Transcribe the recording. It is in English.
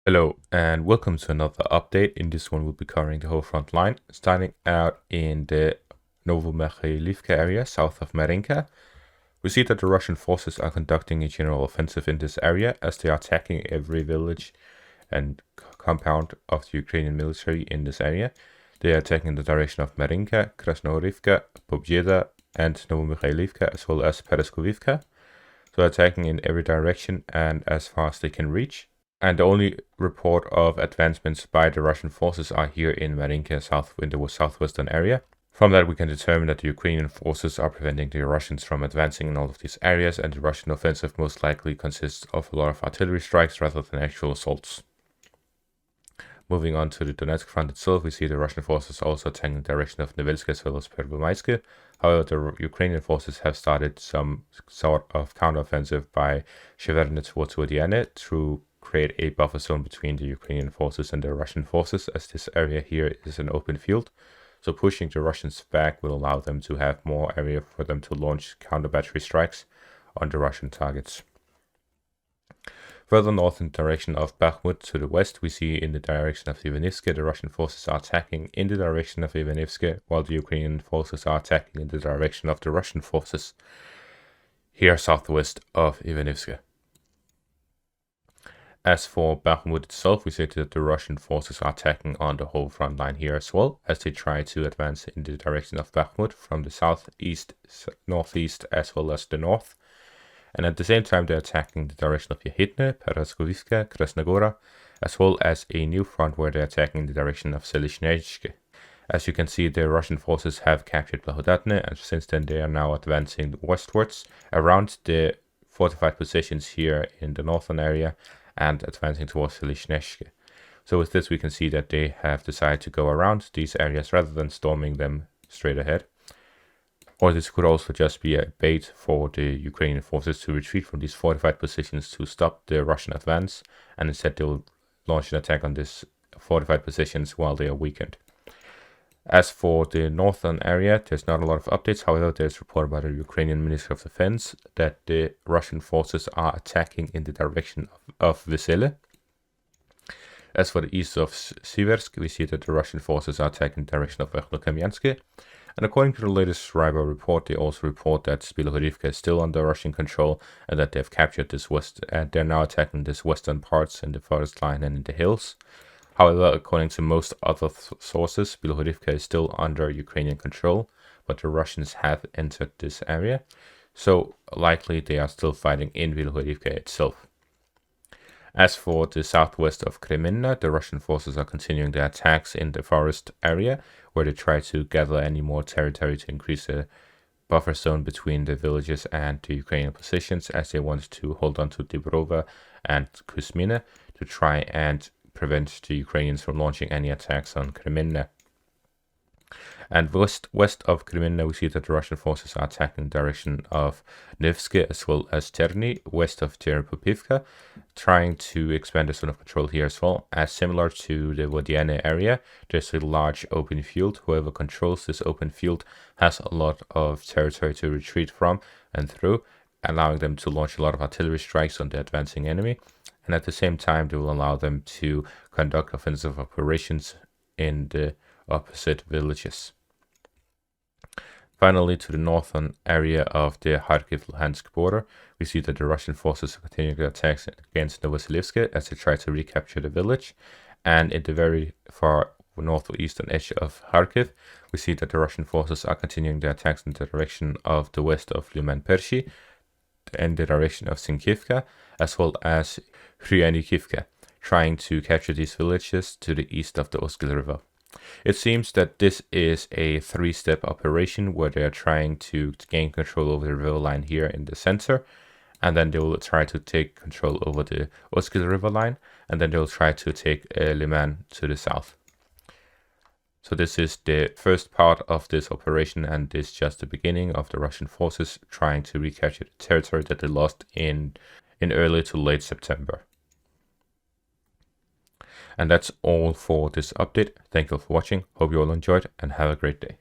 Hello and welcome to another update. In this one we'll be covering the whole front line, starting out in the Novomikhailivka area south of Marinka. We see that the Russian forces are conducting a general offensive in this area as they are attacking every village and compound of the Ukrainian military in this area. They are attacking in the direction of Marinka, Krasnohorivka, Pobjeda and Novomikhailivka as well as Pereskovivka. So attacking in every direction and as far as they can reach. And the only report of advancements by the Russian forces are here in Marinka, in the southwestern area. From that, we can determine that the Ukrainian forces are preventing the Russians from advancing in all of these areas, and the Russian offensive most likely consists of a lot of artillery strikes rather than actual assaults. Moving on to the Donetsk front itself, we see the Russian forces also attacking the direction of Nevelsk as well as Pervomaisk. However, the Ukrainian forces have started some sort of counteroffensive by Sheverne towards Vodiane to create a buffer zone between the Ukrainian forces and the Russian forces, as this area here is an open field. So pushing the Russians back will allow them to have more area for them to launch counter battery strikes on the Russian targets. Further north in the direction of Bakhmut to the west, we see in the direction of Ivanivske, the Russian forces are attacking in the direction of Ivanivske, while the Ukrainian forces are attacking in the direction of the Russian forces here southwest of Ivanivske. As for Bakhmut itself, we see that the Russian forces are attacking on the whole front line here as well, as they try to advance in the direction of Bakhmut from the southeast, northeast, as well as the north. And at the same time, they're attacking the direction of Yahidne, Pereskovivka, Krasnogora, as well as a new front where they're attacking the direction of Selishnechke. As you can see, the Russian forces have captured Blahodatne, and since then they are now advancing westwards around the fortified positions here in the northern area and advancing towards Selishnechke. So with this, we can see that they have decided to go around these areas rather than storming them straight ahead. Or this could also just be a bait for the Ukrainian forces to retreat from these fortified positions to stop the Russian advance, and instead they will launch an attack on these fortified positions while they are weakened. As for the northern area, there's not a lot of updates. However, there's reported by the Ukrainian Ministry of Defense that the Russian forces are attacking in the direction of Vesele. As for the east of Siversk, we see that the Russian forces are attacking in the direction of Verkhnokamianske. And according to the latest Ryber report, they also report that Bilohorivka is still under Russian control and that they've captured this and they're now attacking this western parts in the forest line and in the hills. However, according to most other sources, Bilohorivka is still under Ukrainian control, but the Russians have entered this area, so likely they are still fighting in Bilohorivka itself. As for the southwest of Kreminna, the Russian forces are continuing their attacks in the forest area, where they try to gather any more territory to increase the buffer zone between the villages and the Ukrainian positions, as they want to hold on to Dibrova and Kuzmina to try and prevent the Ukrainians from launching any attacks on Kreminna. And west of Kreminna, we see that the Russian forces are attacking in the direction of Nevsky as well as Terny, west of Terepopivka, trying to expand the zone of control here as well. As similar to the Vodiane area, there's a large open field. Whoever controls this open field has a lot of territory to retreat from and through, allowing them to launch a lot of artillery strikes on the advancing enemy. And at the same time, they will allow them to conduct offensive operations in the opposite villages. Finally, to the northern area of the Kharkiv-Luhansk border, we see that the Russian forces are continuing their attacks against Novoselivsk as they try to recapture the village. And in the very far northeastern edge of Kharkiv, we see that the Russian forces are continuing their attacks in the direction of the west of Lyman-Pershi, in the direction of Sinkivka, as well as Kryanikivka, trying to capture these villages to the east of the Oskil River. It seems that this is a three-step operation where they are trying to gain control over the river line here in the center, and then they will try to take control over the Oskil River line, and then they will try to take Liman to the south. So this is the first part of this operation, and this is just the beginning of the Russian forces trying to recapture the territory that they lost in early to late September. And that's all for this update. Thank you all for watching. Hope you all enjoyed and have a great day.